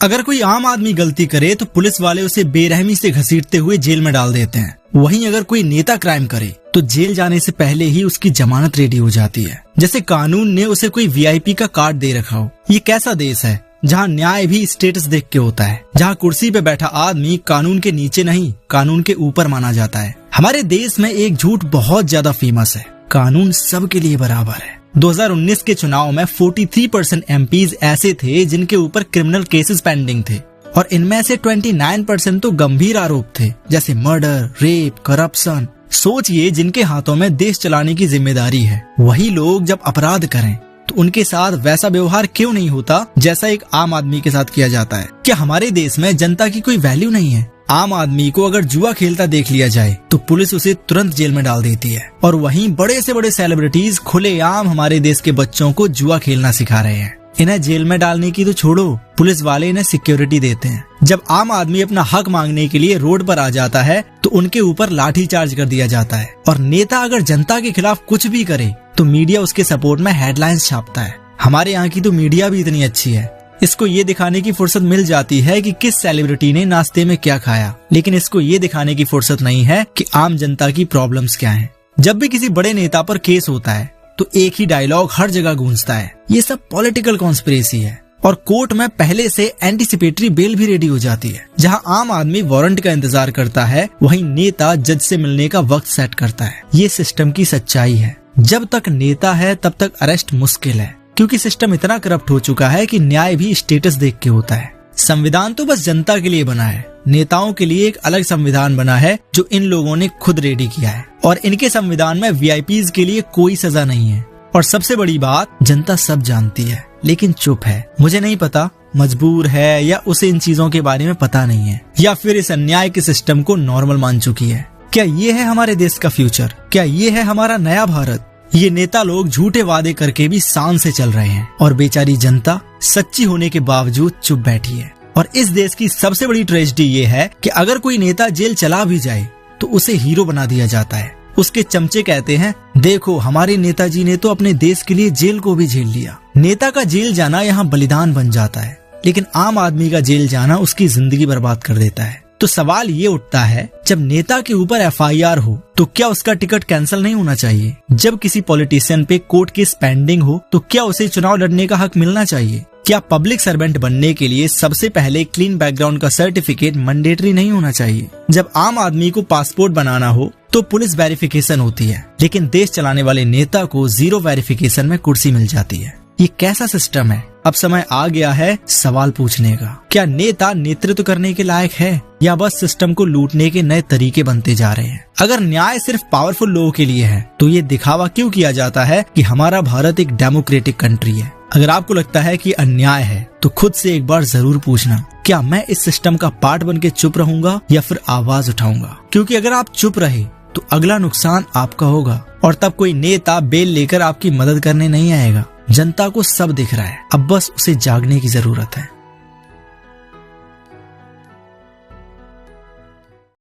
अगर कोई आम आदमी गलती करे तो पुलिस वाले उसे बेरहमी से घसीटते हुए जेल में डाल देते हैं। वहीं अगर कोई नेता क्राइम करे तो जेल जाने से पहले ही उसकी जमानत रेडी हो जाती है, जैसे कानून ने उसे कोई वीआईपी का कार्ड दे रखा हो। ये कैसा देश है जहाँ न्याय भी स्टेटस देख के होता है, जहाँ कुर्सी पे बैठा आदमी कानून के नीचे नहीं कानून के ऊपर माना जाता है। हमारे देश में एक झूठ बहुत ज्यादा फेमस है, कानून सबके लिए बराबर है। 2019 के चुनाव में 43% एमपीज ऐसे थे जिनके ऊपर क्रिमिनल केसेस पेंडिंग थे और इनमें से 29% तो गंभीर आरोप थे, जैसे मर्डर, रेप, करप्शन। सोचिए, जिनके हाथों में देश चलाने की जिम्मेदारी है, वही लोग जब अपराध करें तो उनके साथ वैसा व्यवहार क्यों नहीं होता जैसा एक आम आदमी के साथ किया जाता है। क्या हमारे देश में जनता की कोई वैल्यू नहीं है? आम आदमी को अगर जुआ खेलता देख लिया जाए तो पुलिस उसे तुरंत जेल में डाल देती है, और वहीं बड़े से बड़े सेलिब्रिटीज खुलेआम हमारे देश के बच्चों को जुआ खेलना सिखा रहे हैं। इन्हें जेल में डालने की तो छोड़ो, पुलिस वाले इन्हें सिक्योरिटी देते हैं। जब आम आदमी अपना हक मांगने के लिए रोड पर आ जाता है तो उनके ऊपर लाठी चार्ज कर दिया जाता है, और नेता अगर जनता के खिलाफ कुछ भी करे तो मीडिया उसके सपोर्ट में हेडलाइंस छापता है। हमारे यहाँ की तो मीडिया भी इतनी अच्छी है, इसको ये दिखाने की फुर्सत मिल जाती है कि किस सेलिब्रिटी ने नाश्ते में क्या खाया, लेकिन इसको ये दिखाने की फुर्सत नहीं है कि आम जनता की प्रॉब्लम्स क्या हैं। जब भी किसी बड़े नेता पर केस होता है तो एक ही डायलॉग हर जगह गूंजता है, ये सब पॉलिटिकल कॉन्स्पिरेसी है, और कोर्ट में पहले से एंटीसिपेटरी बेल भी रेडी हो जाती है। जहां आम आदमी वारंट का इंतजार करता है, वहीं नेता जज से मिलने का वक्त सेट करता है। ये सिस्टम की सच्चाई है। जब तक नेता है तब तक अरेस्ट मुश्किल है, क्योंकि सिस्टम इतना करप्ट हो चुका है कि न्याय भी स्टेटस देख के होता है। संविधान तो बस जनता के लिए बना है, नेताओं के लिए एक अलग संविधान बना है जो इन लोगों ने खुद रेडी किया है, और इनके संविधान में वीआईपीज के लिए कोई सजा नहीं है। और सबसे बड़ी बात, जनता सब जानती है लेकिन चुप है। मुझे नहीं पता, मजबूर है, या उसे इन चीजों के बारे में पता नहीं है, या फिर इस अन्याय के सिस्टम को नॉर्मल मान चुकी है। क्या ये है हमारे देश का फ्यूचर? क्या ये है हमारा नया भारत? ये नेता लोग झूठे वादे करके भी शान से चल रहे हैं, और बेचारी जनता सच्ची होने के बावजूद चुप बैठी है। और इस देश की सबसे बड़ी ट्रेजेडी ये है कि अगर कोई नेता जेल चला भी जाए तो उसे हीरो बना दिया जाता है। उसके चमचे कहते हैं, देखो हमारे नेताजी ने तो अपने देश के लिए जेल को भी झेल लिया। नेता का जेल जाना यहाँ बलिदान बन जाता है, लेकिन आम आदमी का जेल जाना उसकी जिंदगी बर्बाद कर देता है। तो सवाल ये उठता है, जब नेता के ऊपर एफआईआर हो तो क्या उसका टिकट कैंसिल नहीं होना चाहिए? जब किसी पॉलिटिशियन पे कोर्ट केस पेंडिंग हो तो क्या उसे चुनाव लड़ने का हक मिलना चाहिए? क्या पब्लिक सर्वेंट बनने के लिए सबसे पहले क्लीन बैकग्राउंड का सर्टिफिकेट मैंडेटरी नहीं होना चाहिए? जब आम आदमी को पासपोर्ट बनाना हो तो पुलिस वेरिफिकेशन होती है, लेकिन देश चलाने वाले नेता को 0 वेरिफिकेशन में कुर्सी मिल जाती है। ये कैसा सिस्टम है? अब समय आ गया है सवाल पूछने का। क्या नेता नेतृत्व करने के लायक है, या बस सिस्टम को लूटने के नए तरीके बनते जा रहे हैं? अगर न्याय सिर्फ पावरफुल लोगों के लिए है तो ये दिखावा क्यों किया जाता है कि हमारा भारत एक डेमोक्रेटिक कंट्री है? अगर आपको लगता है कि अन्याय है तो खुद से एक बार जरूर पूछना, क्या मैं इस सिस्टम का पार्ट बन के चुप रहूंगा या फिर आवाज उठाऊंगा? क्योंकि अगर आप चुप रहे तो अगला नुकसान आपका होगा, और तब कोई नेता बेल लेकर आपकी मदद करने नहीं आएगा। जनता को सब दिख रहा है, अब बस उसे जागने की जरूरत है।